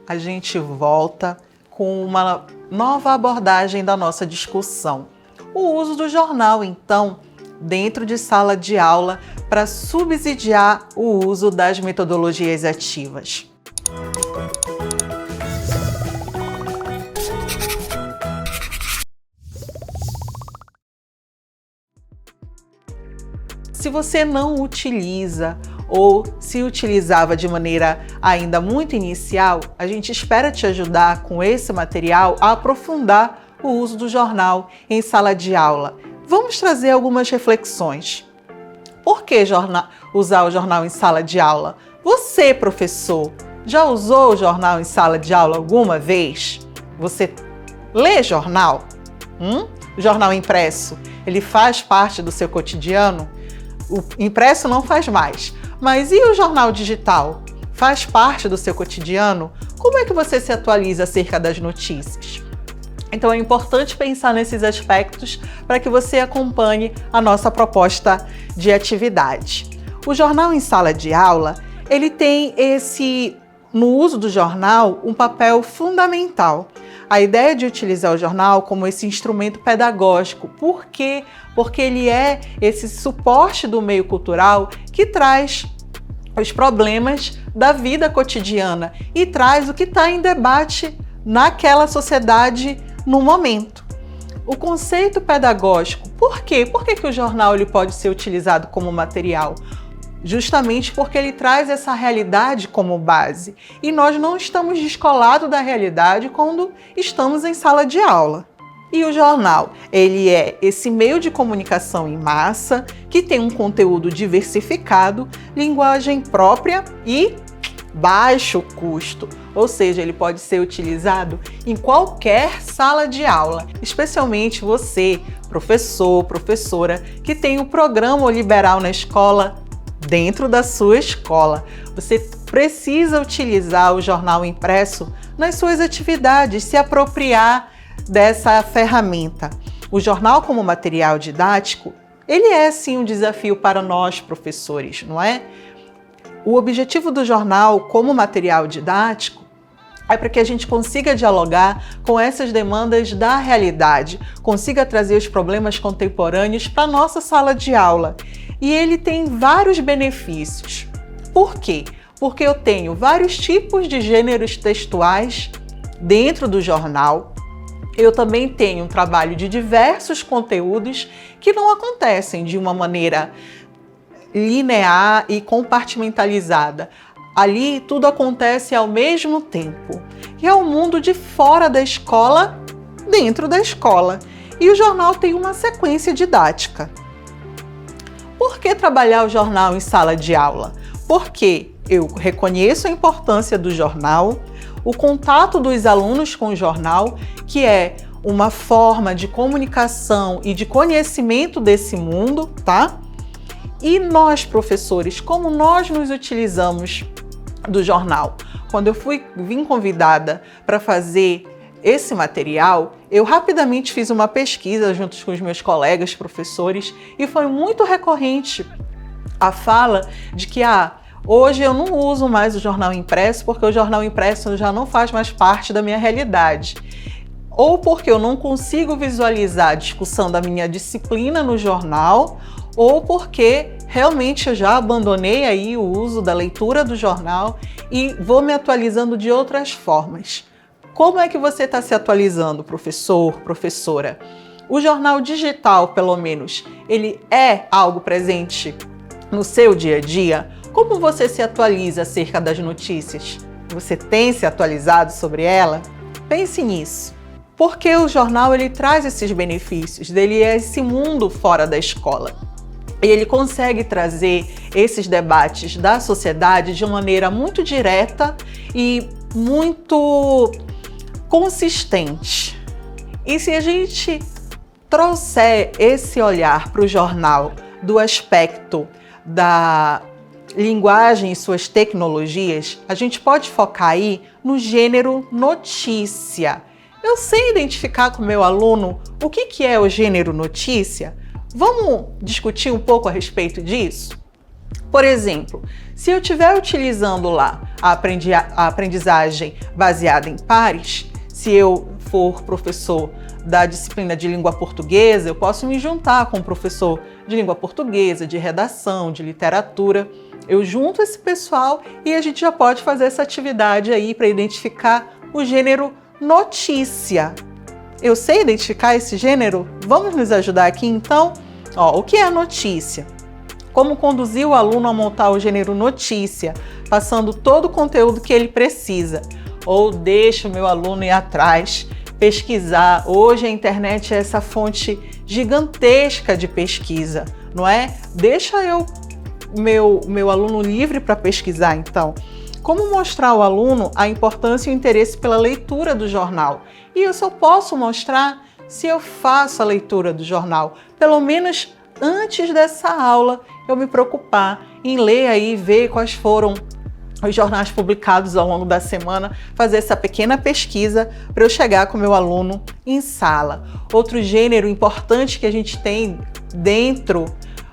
a gente volta com uma nova abordagem da nossa discussão. O uso do jornal, então, dentro de sala de aula para subsidiar o uso das metodologias ativas. Se você não utiliza ou se utilizava de maneira ainda muito inicial, a gente espera te ajudar com esse material a aprofundar o uso do jornal em sala de aula. Vamos trazer algumas reflexões. Por que usar o jornal em sala de aula? Você, professor, já usou o jornal em sala de aula alguma vez? Você lê jornal? O jornal impresso, ele faz parte do seu cotidiano? O impresso não faz mais, mas e o jornal digital? Faz parte do seu cotidiano? Como é que você se atualiza acerca das notícias? Então é importante pensar nesses aspectos para que você acompanhe a nossa proposta de atividade. O jornal em sala de aula, ele tem no uso do jornal, um papel fundamental. A ideia de utilizar o jornal como esse instrumento pedagógico. Por quê? Porque ele é esse suporte do meio cultural que traz os problemas da vida cotidiana e traz o que está em debate naquela sociedade no momento. O conceito pedagógico, por quê? Por que o jornal ele pode ser utilizado como material? Justamente porque ele traz essa realidade como base. E nós não estamos descolados da realidade quando estamos em sala de aula. E o jornal, ele é esse meio de comunicação em massa, que tem um conteúdo diversificado, linguagem própria e baixo custo. Ou seja, ele pode ser utilizado em qualquer sala de aula, especialmente você, professor, professora, que tem o programa Liberal na Escola dentro da sua escola. Você precisa utilizar o jornal impresso nas suas atividades, se apropriar dessa ferramenta. O jornal como material didático, ele é sim um desafio para nós professores, não é? O objetivo do jornal como material didático é para que a gente consiga dialogar com essas demandas da realidade, consiga trazer os problemas contemporâneos para a nossa sala de aula. E ele tem vários benefícios. Por quê? Porque eu tenho vários tipos de gêneros textuais dentro do jornal. Eu também tenho um trabalho de diversos conteúdos que não acontecem de uma maneira linear e compartimentalizada. Ali tudo acontece ao mesmo tempo. E é o mundo de fora da escola, dentro da escola. E o jornal tem uma sequência didática. Por que trabalhar o jornal em sala de aula? Porque eu reconheço a importância do jornal, o contato dos alunos com o jornal, que é uma forma de comunicação e de conhecimento desse mundo, tá? E nós, professores, como nós nos utilizamos do jornal? Quando eu vim convidada para fazer esse material, eu rapidamente fiz uma pesquisa junto com os meus colegas professores e foi muito recorrente a fala de que hoje eu não uso mais o jornal impresso porque o jornal impresso já não faz mais parte da minha realidade. Ou porque eu não consigo visualizar a discussão da minha disciplina no jornal, ou porque realmente eu já abandonei aí o uso da leitura do jornal e vou me atualizando de outras formas. Como é que você está se atualizando, professor, professora? O jornal digital, pelo menos, ele é algo presente no seu dia a dia? Como você se atualiza acerca das notícias? Você tem se atualizado sobre ela? Pense nisso. Porque o jornal ele traz esses benefícios, ele é esse mundo fora da escola. E ele consegue trazer esses debates da sociedade de uma maneira muito direta e muito consistente. E se a gente trouxer esse olhar para o jornal do aspecto da linguagem e suas tecnologias, a gente pode focar aí no gênero notícia. Eu sei identificar com o meu aluno o que é o gênero notícia? Vamos discutir um pouco a respeito disso? Por exemplo, Se eu estiver utilizando lá a aprendizagem baseada em pares, se eu for professor da disciplina de língua portuguesa, eu posso me juntar com o professor de língua portuguesa, de redação, de literatura. Eu junto esse pessoal e a gente já pode fazer essa atividade aí para identificar o gênero notícia. Eu sei identificar esse gênero? Vamos nos ajudar aqui então? Ó, o que é a notícia? Como conduzir o aluno a montar o gênero notícia, passando todo o conteúdo que ele precisa. Ou deixa o meu aluno ir atrás, pesquisar. Hoje a internet é essa fonte gigantesca de pesquisa, não é? Deixa meu aluno livre para pesquisar, então. Como mostrar ao aluno a importância e o interesse pela leitura do jornal? E eu só posso mostrar se eu faço a leitura do jornal. Pelo menos antes dessa aula, eu me preocupar em ler aí, ver quais foram os jornais publicados ao longo da semana, fazer essa pequena pesquisa para eu chegar com o meu aluno em sala. Outro gênero importante que a gente tem dentro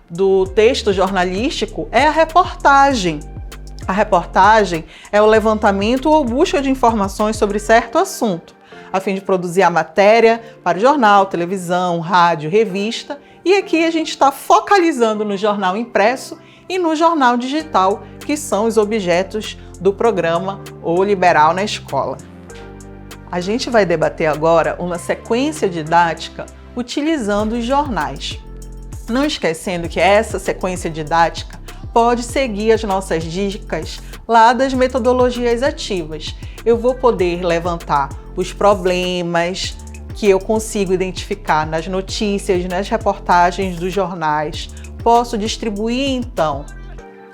do texto jornalístico é a reportagem. A reportagem é o levantamento ou busca de informações sobre certo assunto, a fim de produzir a matéria para o jornal, televisão, rádio, revista. E aqui a gente está focalizando no jornal impresso e no jornal digital, que são os objetos do programa O Liberal na Escola. A gente vai debater agora uma sequência didática utilizando os jornais. Não esquecendo que essa sequência didática pode seguir as nossas dicas lá das metodologias ativas. Eu vou poder levantar os problemas que eu consigo identificar nas notícias, nas reportagens dos jornais. Posso distribuir, então,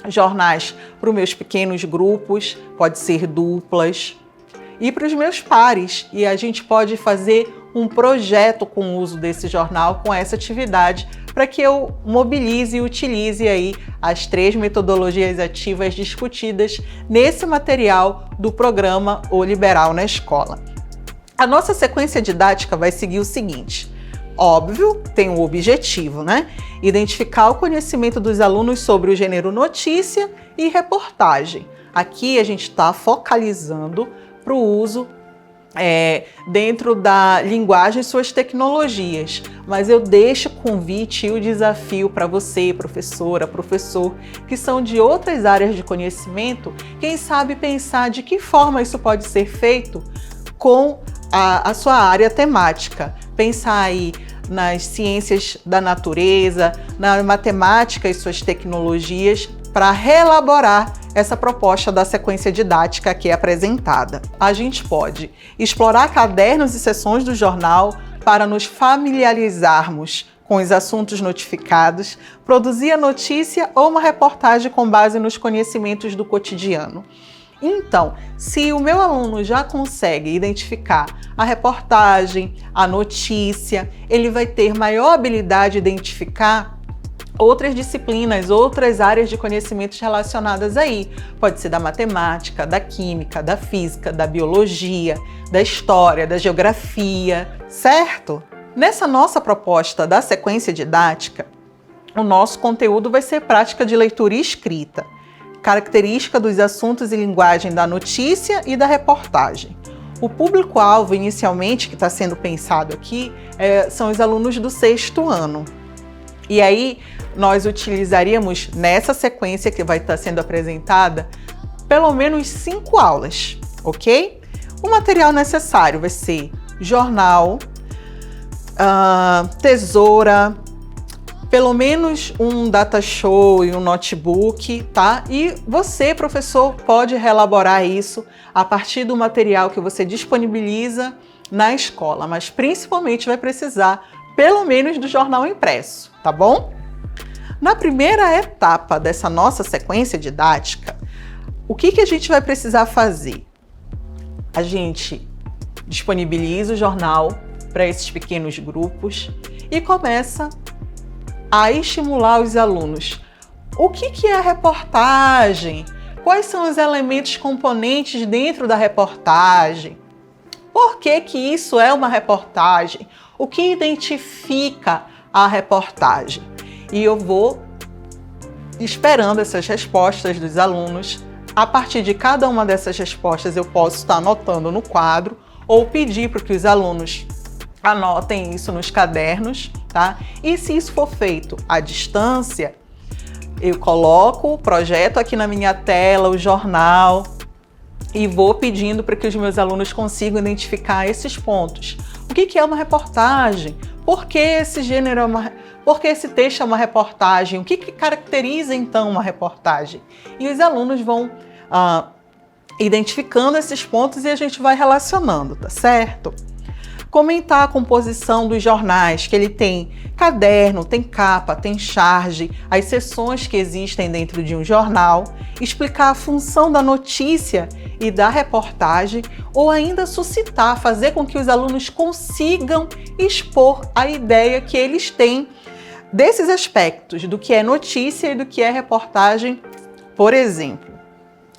jornais para os meus pequenos grupos, pode ser duplas, e para os meus pares. E a gente pode fazer um projeto com o uso desse jornal, com essa atividade, para que eu mobilize e utilize aí as 3 metodologias ativas discutidas nesse material do programa O Liberal na Escola. A nossa sequência didática vai seguir o seguinte. Óbvio, tem um objetivo, né? Identificar o conhecimento dos alunos sobre o gênero notícia e reportagem. Aqui a gente está focalizando para o uso dentro da linguagem e suas tecnologias. Mas eu deixo o convite e o desafio para você, professora, professor, que são de outras áreas de conhecimento, quem sabe pensar de que forma isso pode ser feito com a sua área temática. Pensar aí nas ciências da natureza, na matemática e suas tecnologias, para reelaborar essa proposta da sequência didática aqui apresentada. A gente pode explorar cadernos e seções do jornal para nos familiarizarmos com os assuntos notificados, produzir a notícia ou uma reportagem com base nos conhecimentos do cotidiano. Então, se o meu aluno já consegue identificar a reportagem, a notícia, ele vai ter maior habilidade de identificar outras disciplinas, outras áreas de conhecimentos relacionadas aí. Pode ser da matemática, da química, da física, da biologia, da história, da geografia, certo? Nessa nossa proposta da sequência didática, o nosso conteúdo vai ser prática de leitura e escrita, característica dos assuntos e linguagem da notícia e da reportagem. O público-alvo, inicialmente, que está sendo pensado aqui, são os alunos do 6º ano. E aí, nós utilizaríamos, nessa sequência que vai estar sendo apresentada, pelo menos 5 aulas, ok? O material necessário vai ser jornal, tesoura, pelo menos um data show e um notebook, tá? E você, professor, pode reelaborar isso a partir do material que você disponibiliza na escola, mas principalmente vai precisar pelo menos do jornal impresso, tá bom? Na primeira etapa dessa nossa sequência didática, o que a gente vai precisar fazer? A gente disponibiliza o jornal para esses pequenos grupos e começa a estimular os alunos. O que é a reportagem? Quais são os elementos componentes dentro da reportagem? Por que isso é uma reportagem? O que identifica a reportagem? E eu vou esperando essas respostas dos alunos. A partir de cada uma dessas respostas eu posso estar anotando no quadro ou pedir para que os alunos anotem isso nos cadernos, tá? E se isso for feito à distância, eu coloco o projeto aqui na minha tela, o jornal, e vou pedindo para que os meus alunos consigam identificar esses pontos. O que é uma reportagem? Por que esse gênero por que esse texto é uma reportagem? O que caracteriza então uma reportagem? E os alunos vão identificando esses pontos e a gente vai relacionando, tá certo? Comentar a composição dos jornais, que ele tem caderno, tem capa, tem charge, as seções que existem dentro de um jornal, explicar a função da notícia e da reportagem, ou ainda suscitar, fazer com que os alunos consigam expor a ideia que eles têm desses aspectos, do que é notícia e do que é reportagem, por exemplo.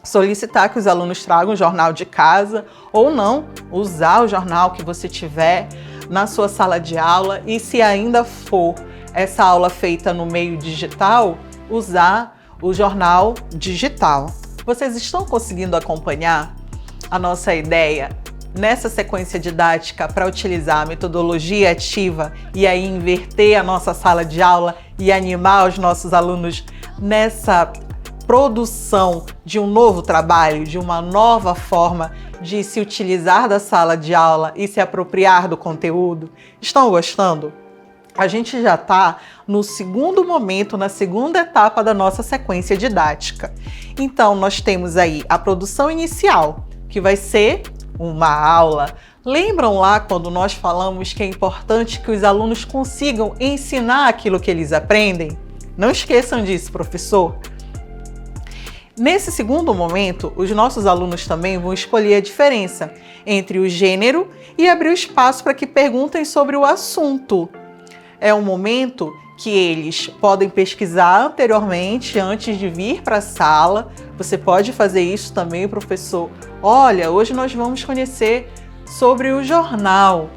Solicitar que os alunos tragam o jornal de casa ou não, usar o jornal que você tiver na sua sala de aula e, se ainda for essa aula feita no meio digital, usar o jornal digital. Vocês estão conseguindo acompanhar a nossa ideia nessa sequência didática para utilizar a metodologia ativa e aí inverter a nossa sala de aula e animar os nossos alunos nessa produção de um novo trabalho, de uma nova forma de se utilizar da sala de aula e se apropriar do conteúdo? Estão gostando? A gente já está no segundo momento, na segunda etapa da nossa sequência didática. Então, nós temos aí a produção inicial, que vai ser uma aula. Lembram lá quando nós falamos que é importante que os alunos consigam ensinar aquilo que eles aprendem? Não esqueçam disso, professor. Nesse segundo momento, os nossos alunos também vão escolher a diferença entre o gênero e abrir o espaço para que perguntem sobre o assunto. É um momento que eles podem pesquisar anteriormente, antes de vir para a sala. Você pode fazer isso também, professor. Olha, hoje nós vamos conhecer sobre o jornal.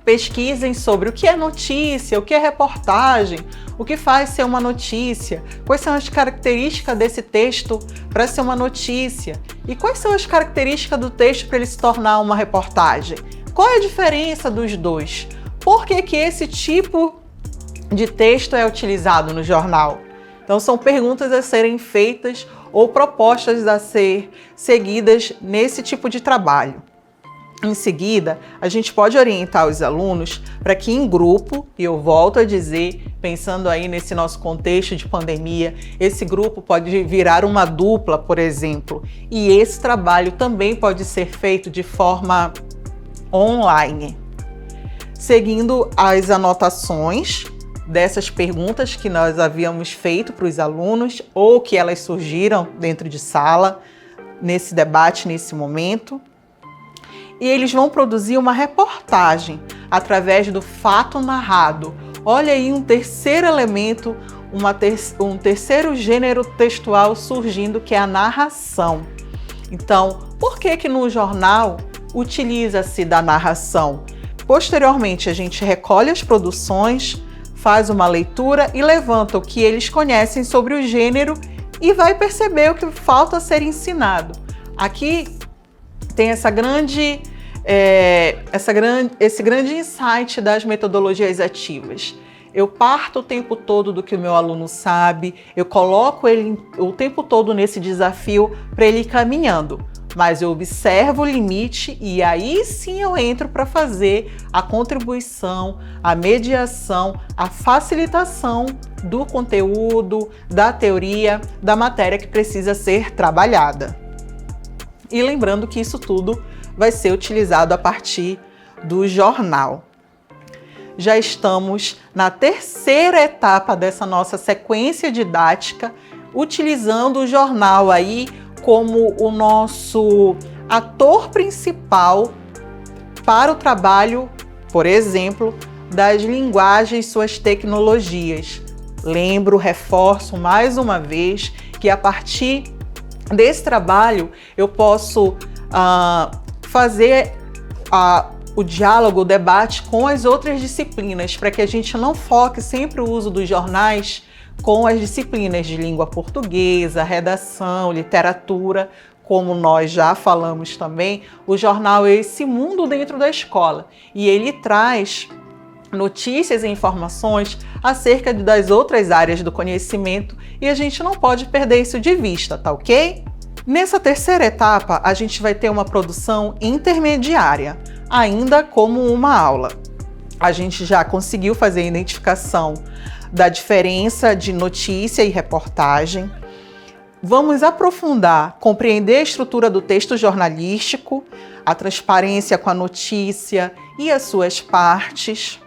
Pesquisem sobre o que é notícia, o que é reportagem, o que faz ser uma notícia, quais são as características desse texto para ser uma notícia e quais são as características do texto para ele se tornar uma reportagem. Qual é a diferença dos dois? Por que esse tipo de texto é utilizado no jornal? Então, são perguntas a serem feitas ou propostas a ser seguidas nesse tipo de trabalho. Em seguida, a gente pode orientar os alunos para que em grupo, e eu volto a dizer, pensando aí nesse nosso contexto de pandemia, esse grupo pode virar uma dupla, por exemplo, e esse trabalho também pode ser feito de forma online, seguindo as anotações dessas perguntas que nós havíamos feito para os alunos ou que elas surgiram dentro de sala, nesse debate, nesse momento. E eles vão produzir uma reportagem através do fato narrado. Olha aí um terceiro elemento, um terceiro gênero textual surgindo, que é a narração. Então, por que no jornal utiliza-se da narração? Posteriormente, a gente recolhe as produções, faz uma leitura e levanta o que eles conhecem sobre o gênero e vai perceber o que falta ser ensinado. Aqui tem esse grande insight das metodologias ativas. Eu parto o tempo todo do que o meu aluno sabe, eu coloco ele o tempo todo nesse desafio para ele ir caminhando, mas eu observo o limite e aí sim eu entro para fazer a contribuição, a mediação, a facilitação do conteúdo, da teoria, da matéria que precisa ser trabalhada. E lembrando que isso tudo vai ser utilizado a partir do jornal. Já estamos na terceira etapa dessa nossa sequência didática, utilizando o jornal aí como o nosso ator principal para o trabalho, por exemplo, das linguagens e suas tecnologias. Lembro, reforço mais uma vez que a partir desse trabalho eu posso fazer o diálogo, o debate com as outras disciplinas, para que a gente não foque sempre o uso dos jornais com as disciplinas de língua portuguesa, redação, literatura. Como nós já falamos também, o jornal é esse mundo dentro da escola e ele traz notícias e informações acerca das outras áreas do conhecimento e a gente não pode perder isso de vista, tá ok? Nessa terceira etapa, a gente vai ter uma produção intermediária, ainda como uma aula. A gente já conseguiu fazer a identificação da diferença de notícia e reportagem. Vamos aprofundar, compreender a estrutura do texto jornalístico, a transparência com a notícia e as suas partes.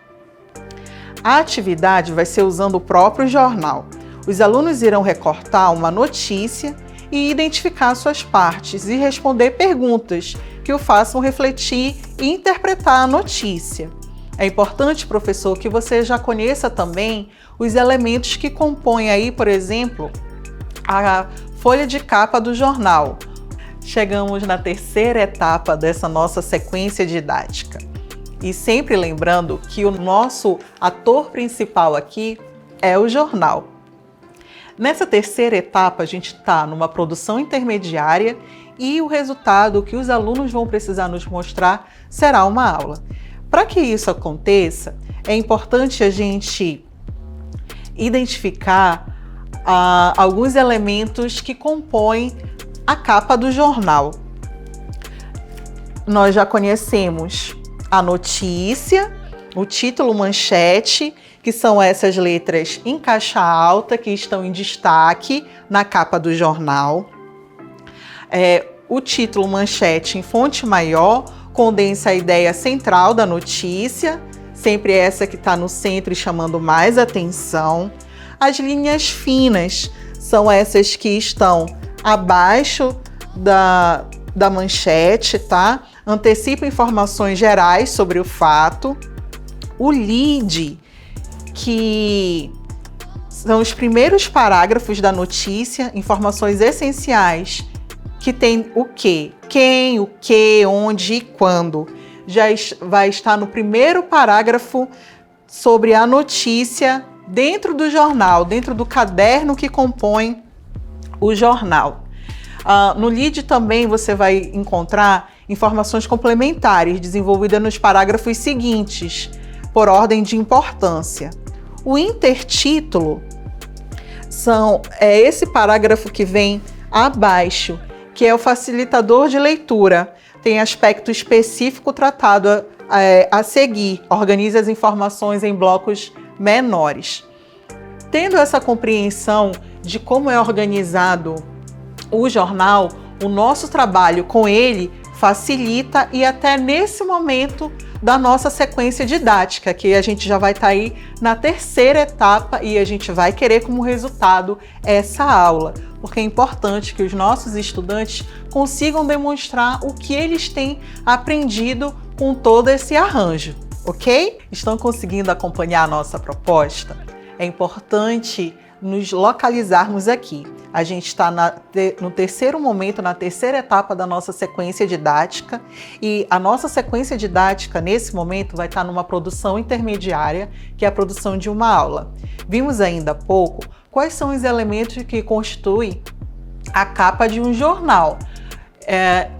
A atividade vai ser usando o próprio jornal. Os alunos irão recortar uma notícia e identificar suas partes e responder perguntas que o façam refletir e interpretar a notícia. É importante, professor, que você já conheça também os elementos que compõem aí, por exemplo, a folha de capa do jornal. Chegamos na terceira etapa dessa nossa sequência didática. E sempre lembrando que o nosso ator principal aqui é o jornal. Nessa terceira etapa, a gente está numa produção intermediária e o resultado que os alunos vão precisar nos mostrar será uma aula. Para que isso aconteça, é importante a gente identificar alguns elementos que compõem a capa do jornal. Nós já conhecemos a notícia, o título manchete, que são essas letras em caixa alta que estão em destaque na capa do jornal. O título manchete em fonte maior condensa a ideia central da notícia, sempre essa que está no centro e chamando mais atenção. As linhas finas são essas que estão abaixo da manchete, tá? Antecipa informações gerais sobre o fato. O lead, que são os primeiros parágrafos da notícia, informações essenciais, que tem o quê? Quem, o que, onde e quando. Já vai estar no primeiro parágrafo sobre a notícia dentro do jornal, dentro do caderno que compõe o jornal. No lead também você vai encontrar informações complementares desenvolvidas nos parágrafos seguintes, por ordem de importância. O intertítulo é esse parágrafo que vem abaixo, que é o facilitador de leitura. Tem aspecto específico tratado a seguir, organiza as informações em blocos menores. Tendo essa compreensão de como é organizado o jornal, o nosso trabalho com ele facilita e até nesse momento da nossa sequência didática, que a gente já vai estar aí na terceira etapa e a gente vai querer como resultado essa aula, porque é importante que os nossos estudantes consigam demonstrar o que eles têm aprendido com todo esse arranjo, ok? Estão conseguindo acompanhar a nossa proposta? É importante nos localizarmos aqui. A gente está no terceiro momento, na terceira etapa da nossa sequência didática e a nossa sequência didática nesse momento vai estar numa produção intermediária, que é a produção de uma aula. Vimos ainda há pouco quais são os elementos que constituem a capa de um jornal.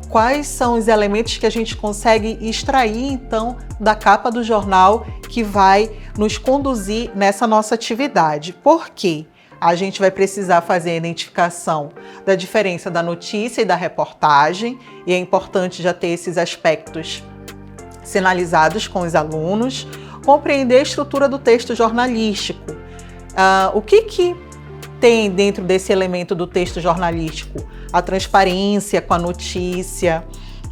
Quais são os elementos que a gente consegue extrair, então, da capa do jornal que vai nos conduzir nessa nossa atividade. Por quê? A gente vai precisar fazer a identificação da diferença da notícia e da reportagem, e é importante já ter esses aspectos sinalizados com os alunos, compreender a estrutura do texto jornalístico. O que tem dentro desse elemento do texto jornalístico? A transparência com a notícia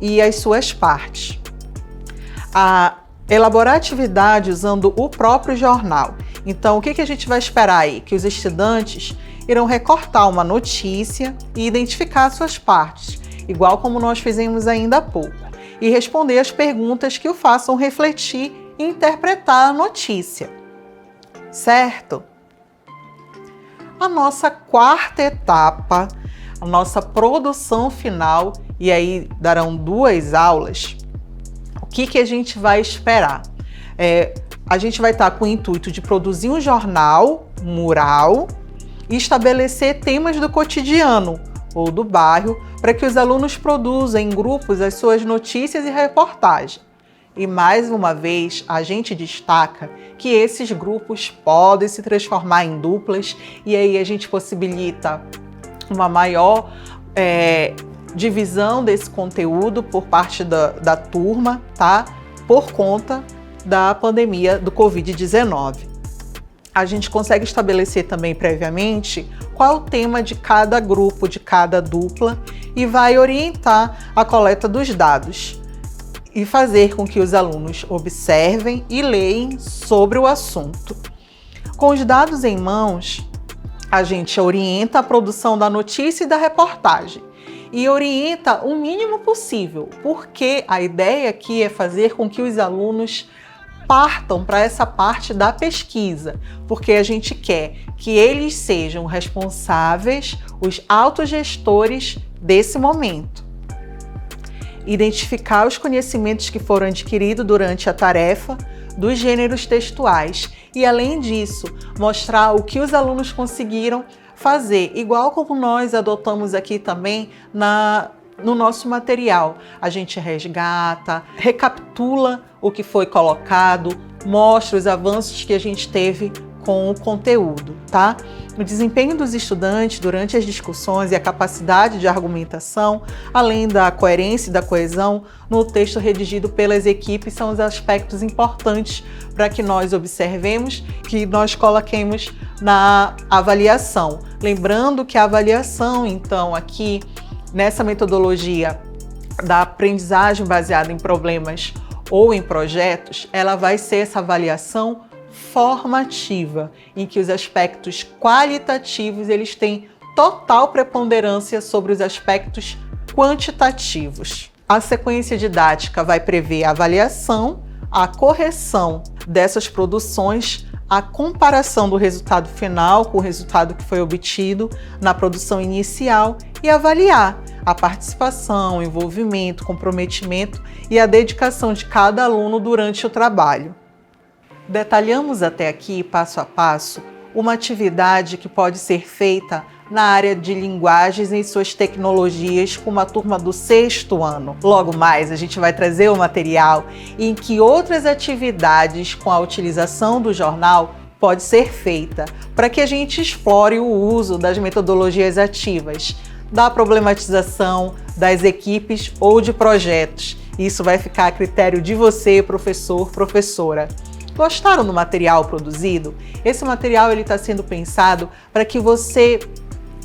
e as suas partes. Elaborar atividade usando o próprio jornal. Então, o que a gente vai esperar aí? Que os estudantes irão recortar uma notícia e identificar suas partes, igual como nós fizemos ainda há pouco, e responder as perguntas que o façam refletir e interpretar a notícia. Certo? A nossa quarta etapa, a nossa produção final, e aí darão 2 aulas. O que a gente vai esperar? A gente vai estar com o intuito de produzir um jornal mural e estabelecer temas do cotidiano ou do bairro para que os alunos produzam em grupos as suas notícias e reportagens. E mais uma vez, a gente destaca que esses grupos podem se transformar em duplas e aí a gente possibilita uma maior divisão desse conteúdo por parte da turma, tá? Por conta da pandemia do Covid-19. A gente consegue estabelecer também previamente qual o tema de cada grupo, de cada dupla, e vai orientar a coleta dos dados e fazer com que os alunos observem e leem sobre o assunto. Com os dados em mãos, a gente orienta a produção da notícia e da reportagem e orienta o mínimo possível, porque a ideia aqui é fazer com que os alunos partam para essa parte da pesquisa, porque a gente quer que eles sejam responsáveis, os autogestores desse momento. Identificar os conhecimentos que foram adquiridos durante a tarefa dos gêneros textuais e, além disso, mostrar o que os alunos conseguiram fazer, igual como nós adotamos aqui também no nosso material. A gente resgata, recapitula o que foi colocado, mostra os avanços que a gente teve com o conteúdo, tá? O desempenho dos estudantes durante as discussões e a capacidade de argumentação, além da coerência e da coesão no texto redigido pelas equipes, são os aspectos importantes para que nós observemos, que nós coloquemos na avaliação. Lembrando que a avaliação, então, aqui nessa metodologia da aprendizagem baseada em problemas ou em projetos, ela vai ser essa avaliação formativa, em que os aspectos qualitativos eles têm total preponderância sobre os aspectos quantitativos. A sequência didática vai prever a avaliação, a correção dessas produções, a comparação do resultado final com o resultado que foi obtido na produção inicial e avaliar a participação, o envolvimento, comprometimento e a dedicação de cada aluno durante o trabalho. Detalhamos até aqui, passo a passo, uma atividade que pode ser feita na área de linguagens e suas tecnologias com uma turma do 6º ano. Logo mais, a gente vai trazer o material em que outras atividades com a utilização do jornal pode ser feita para que a gente explore o uso das metodologias ativas, da problematização, das equipes ou de projetos. Isso vai ficar a critério de você, professor, professora. Gostaram do material produzido? Esse material está sendo pensado para que você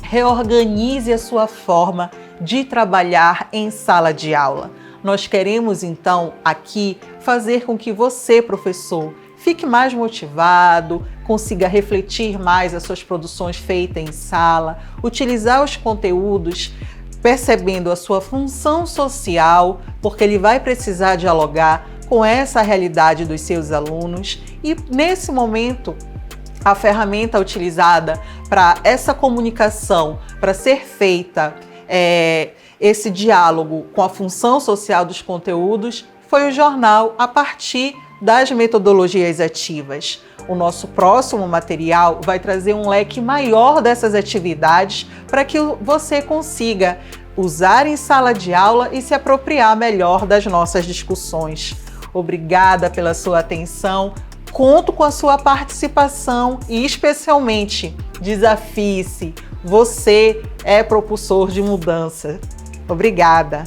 reorganize a sua forma de trabalhar em sala de aula. Nós queremos, então, aqui fazer com que você, professor, fique mais motivado, consiga refletir mais as suas produções feitas em sala, utilizar os conteúdos percebendo a sua função social, porque ele vai precisar dialogar com essa realidade dos seus alunos e, nesse momento, a ferramenta utilizada para essa comunicação, para ser feita esse diálogo com a função social dos conteúdos, foi o jornal a partir das metodologias ativas. O nosso próximo material vai trazer um leque maior dessas atividades para que você consiga usar em sala de aula e se apropriar melhor das nossas discussões. Obrigada pela sua atenção, conto com a sua participação e, especialmente, desafie-se. Você é propulsor de mudança. Obrigada!